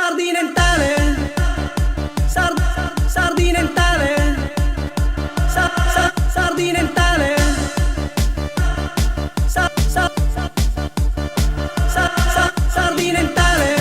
Sardinentale, sardinentale, sardinentale, sardinentale.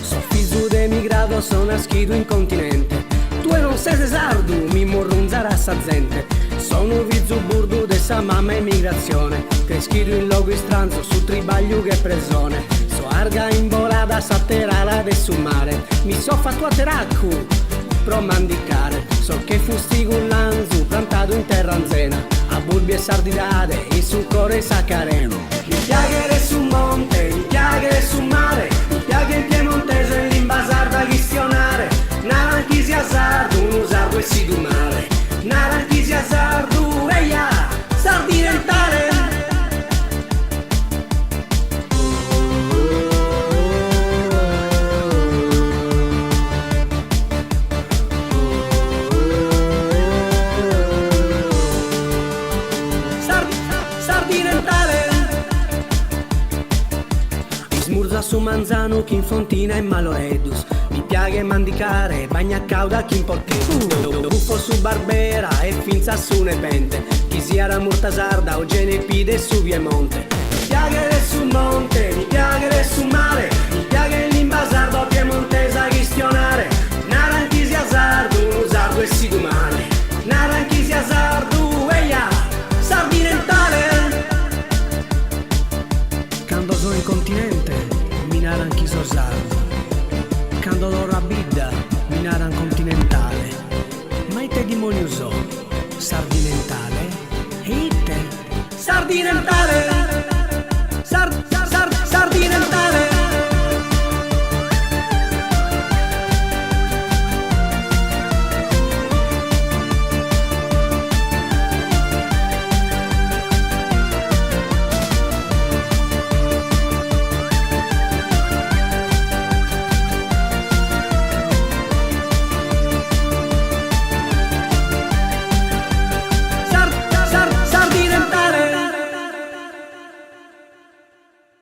So figlio d'emigrato, sono nascido in continente. Tu non sei sardo, mi morrunzara sa gente. Sono figlio burdo de sa mamma emigrazione. Crescido in luogo stranzo, su tribaglio che presone. So arga in volata, satterala de su mare. Mi so fatto a teraccu, pro mandicare. So che fusti un lanzu, plantato in terra anzena. A bulbi e sardinade, in su core saccareno. Mi piaghere su monte, mi piaghere su mare. Mi piaghe il piemontese, l'invasarda chistionare. Naranchi si azzardo, un usardo e si dumare. Naranchi si azzardo, eia, sardinentale. Sardinentale. Mi smurza su manzano chi in fontina e maloredus. Mi piace mandicare, bagna cauda chi in porchetu. Buffo su barbera e finza su nepente. Chi sia da Murtasarda o Genepide su Piemonte. Mi piace su monte, mi piace su mare. Mi piace l'invasardo piemontesa chistionare. Naranchi si azzardo, un usardo e si dumane. Naranchi si azzardo, eia, sardinentale. Quando sono in continente, mi naranchi so sardo. Quando loro abida, mi naran continentale. Ma te demonio so, sardinentale. E te? Sardinentale.